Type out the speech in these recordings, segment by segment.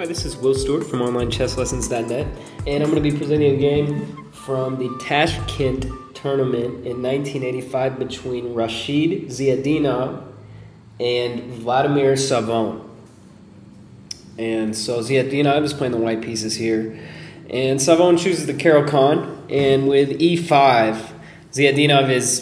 Hi, this is Will Stewart from OnlineChessLessons.net, and I'm going to be presenting a game from the Tashkent tournament in 1985 between Rashid Ziatdinov and Vladimir Savon. And so Ziatdinov is playing the white pieces here, and Savon chooses the Caro-Kann, and with e5,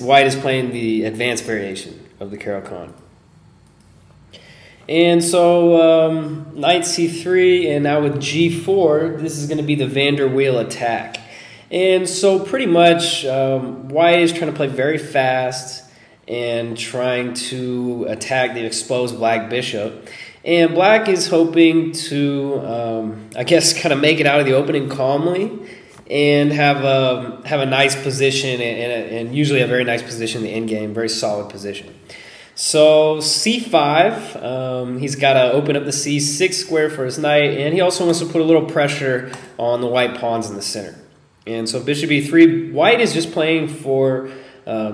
white is playing the advanced variation of the Caro-Kann. And so knight c3, and now with g4, this is going to be the Wiel Attack. And so pretty much white is trying to play very fast and trying to attack the exposed black bishop. And black is hoping to, I guess, kind of make it out of the opening calmly and have a nice position, and usually a very nice position in the endgame, very solid position. So c5, he's got to open up the c6 square for his knight, and he also wants to put a little pressure on the white pawns in the center. And so bishop e3, white is just playing for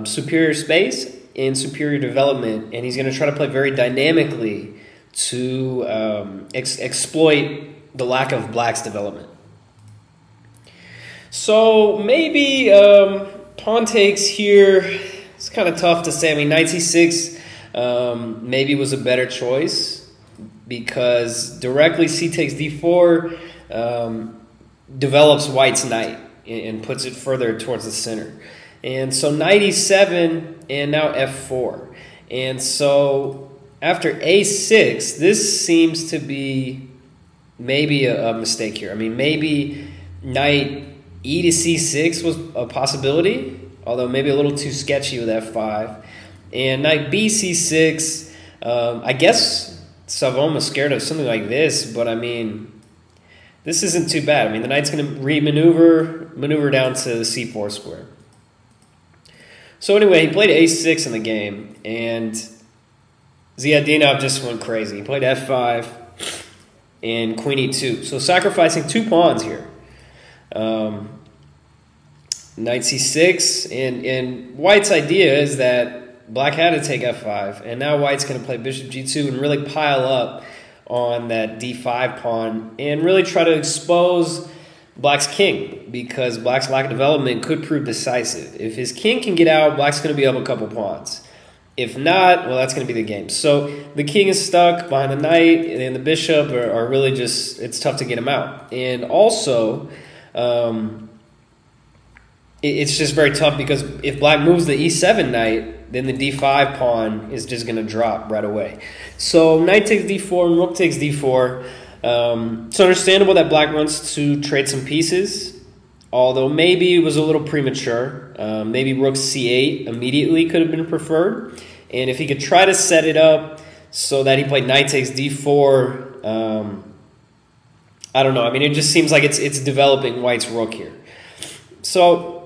superior space and superior development, and he's going to try to play very dynamically to exploit the lack of black's development. So maybe pawn takes here. It's kind of tough to say. I mean, knight c6 maybe was a better choice, because directly c takes d4 develops white's knight and puts it further towards the center. And so knight e7 and now f4. And so after a6, this seems to be maybe a mistake here. I mean, maybe knight e to c6 was a possibility, although maybe a little too sketchy with f5. And knight b c6, I guess Savon was scared of something like this, but I mean, this isn't too bad. I mean, the knight's going to maneuver down to the c4 square. So anyway, he played a6 in the game, and Ziatdinov just went crazy. He played f5 and queen e2, so sacrificing two pawns here. Knight c6, and white's idea is that black had to take f5, and now white's going to play bishop g2 and really pile up on that d5 pawn and really try to expose black's king, because black's lack of development could prove decisive. If his king can get out, black's going to be up a couple pawns. If not, well, that's going to be the game. So the king is stuck behind the knight, and the bishop are really just, it's tough to get him out. And also, it's just very tough, because if black moves the e7 knight, then the d5 pawn is just going to drop right away. So knight takes d4 and rook takes d4. It's understandable that black wants to trade some pieces, although maybe it was a little premature. Maybe rook c8 immediately could have been preferred. And if he could try to set it up so that he played knight takes d4, I don't know. I mean, it just seems like it's developing white's rook here. So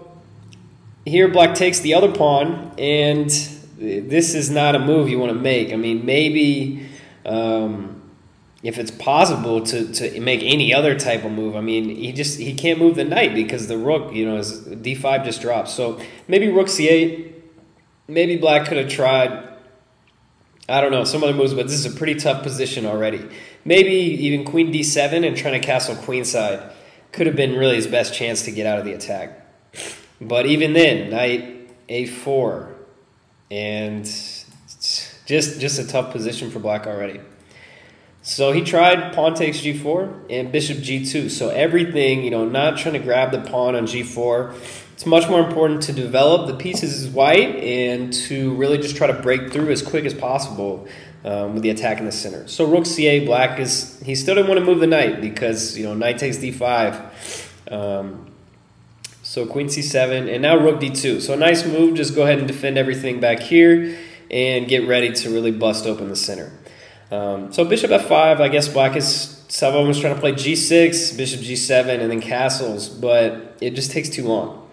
here black takes the other pawn, and this is not a move you want to make. I mean, maybe if it's possible to make any other type of move. I mean, he can't move the knight because the rook, his d5 just drops. So maybe rook c8. Maybe black could have tried, I don't know, some other moves, but this is a pretty tough position already. Maybe even queen d7 and trying to castle queenside could have been really his best chance to get out of the attack. But even then, knight a4, and just a tough position for black already. So he tried pawn takes g4 and bishop g2. So everything, not trying to grab the pawn on g4. It's much more important to develop the pieces as white and to really just try to break through as quick as possible with the attack in the center. So rook c8, black he still didn't want to move the knight because, knight takes d5. So queen c7, and now rook d2. So a nice move, just go ahead and defend everything back here and get ready to really bust open the center. So bishop f5, I guess Savon was trying to play g6, bishop g7, and then castles, but it just takes too long.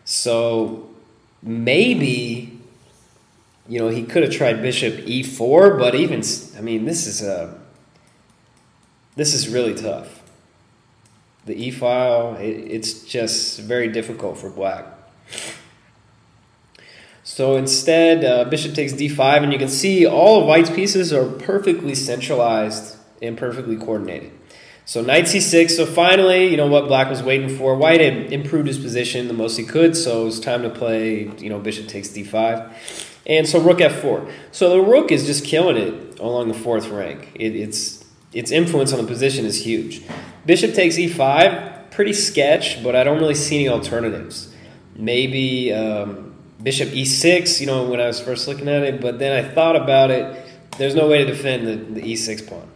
So maybe, he could have tried bishop e4, but even, I mean, this is really tough. The e-file, it's just very difficult for black. So instead, bishop takes d5, and you can see all of white's pieces are perfectly centralized and perfectly coordinated. So knight c6. So finally, you know what black was waiting for. White had improved his position the most he could, so it was time to play, you know, bishop takes d5. And so rook f4. So the rook is just killing it along the 4th rank. Its influence on the position is huge. Bishop takes e5, pretty sketch, but I don't really see any alternatives. Maybe bishop e6, you know, when I was first looking at it, but then I thought about it. There's no way to defend the e6 pawn.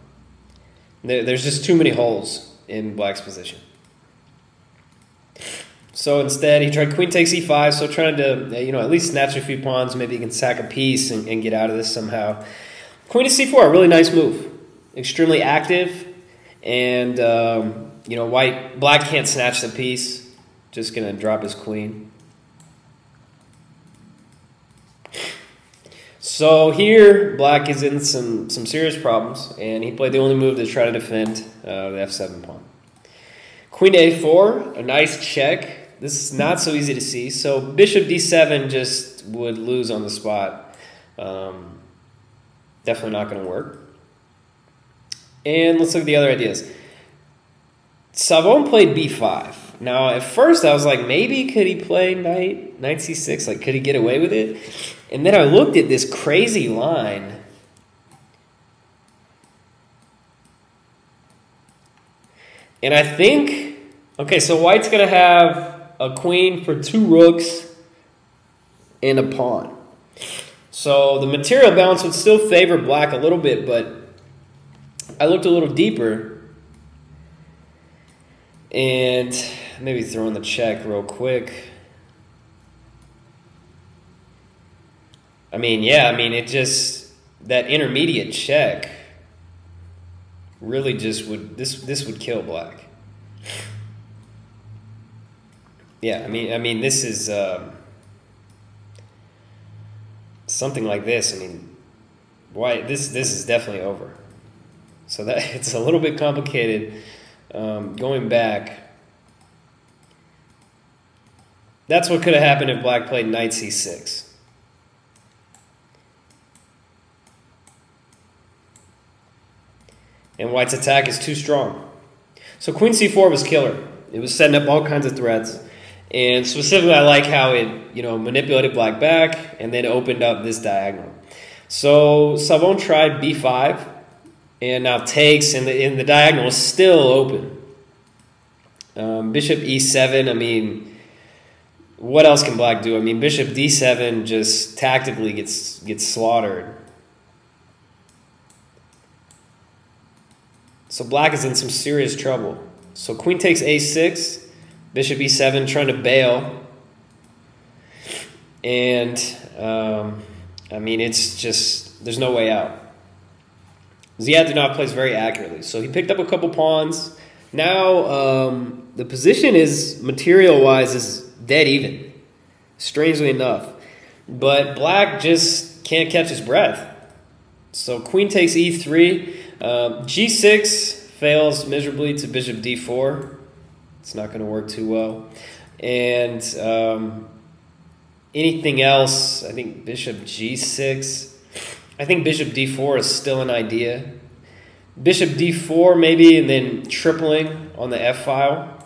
There's just too many holes in black's position. So instead, he tried queen takes e5, so trying to, you know, at least snatch a few pawns. Maybe he can sack a piece and get out of this somehow. Queen to c4, a really nice move. Extremely active, and, you know, black can't snatch the piece. Just going to drop his queen. So here, black is in some serious problems, and he played the only move to try to defend the f7 pawn. Queen to a4, a nice check. This is not so easy to see. So bishop d7 just would lose on the spot. Definitely not going to work. And let's look at the other ideas. Savon played b5. Now, at first, I was like, maybe could he play knight c6? Like, could he get away with it? And then I looked at this crazy line. And I think, okay, so white's going to have a queen for 2 rooks and a pawn. So the material balance would still favor black a little bit, but I looked a little deeper. And maybe throw in the check real quick. I mean, yeah, I mean, it just, that intermediate check really just would, this would kill black. Yeah, I mean, this is something like this. I mean, white, this is definitely over. So that it's a little bit complicated. Going back, that's what could have happened if black played knight c6. And white's attack is too strong. So queen c4 was killer. It was setting up all kinds of threats. And specifically, I like how it, you know, manipulated black back and then opened up this diagonal. So Savon tried b5 and now takes, and the diagonal is still open. Bishop e7, I mean, what else can black do? I mean, bishop d7 just tactically gets slaughtered. So black is in some serious trouble. So queen takes a6, bishop e7 trying to bail. And, I mean, it's just, there's no way out. Ziatdinov plays very accurately. So he picked up a couple pawns. Now, the position is, material-wise, is dead even, strangely enough. But black just can't catch his breath. So queen takes e3. G6 fails miserably to bishop d4. It's not going to work too well. And anything else, I think bishop g6. I think bishop d4 is still an idea. Bishop d4 maybe, and then tripling on the f file.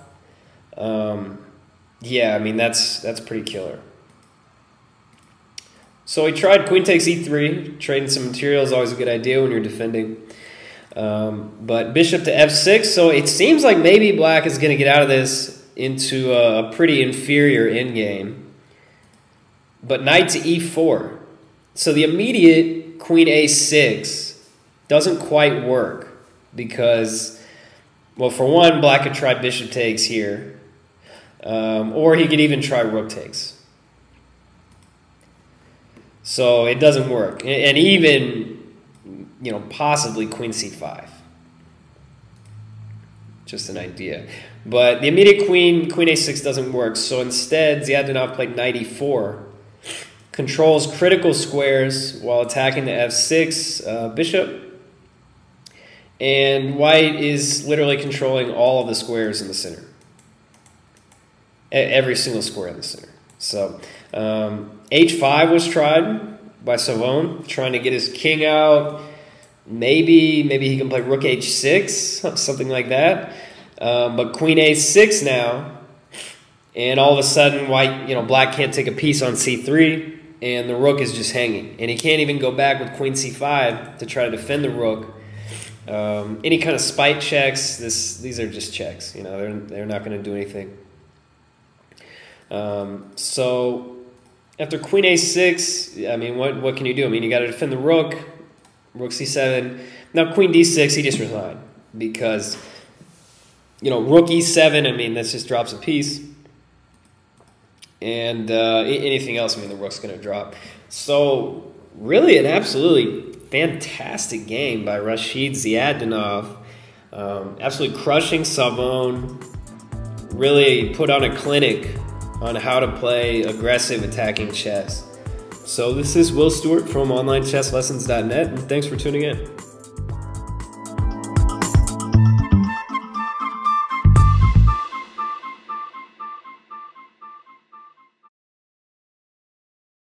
Yeah, I mean, that's pretty killer. So he tried queen takes e3. Trading some material is always a good idea when you're defending. But bishop to f6. So it seems like maybe black is going to get out of this into a pretty inferior endgame. But knight to e4. So the immediate queen a6 doesn't quite work because, well, for one, black could try bishop takes here. Or he could even try rook takes. So it doesn't work. And even, you know, possibly queen c5. Just an idea. But the immediate queen a6 doesn't work. So instead, Ziatdinov played knight e4. Controls critical squares while attacking the f6 bishop. And white is literally controlling all of the squares in the center. Every single square in the center. So h5 was tried by Savon, trying to get his king out. maybe he can play rook h6, something like that. But queen a6 now, and all of a sudden white, black can't take a piece on c3, and the rook is just hanging, and he can't even go back with queen c5 to try to defend the rook. Any kind of spite checks, these are just checks. They're not going to do anything. So after queen a6, I mean, what can you do? I mean, you got to defend the rook c7. Now queen d6, he just resigned because, rook e7, I mean, that just drops a piece. And anything else, I mean, the rook's going to drop. So really an absolutely fantastic game by Rashid Ziatdinov. Absolutely crushing Savon. Really put on a clinic on how to play aggressive attacking chess. So this is Will Stewart from OnlineChessLessons.net, and thanks for tuning in.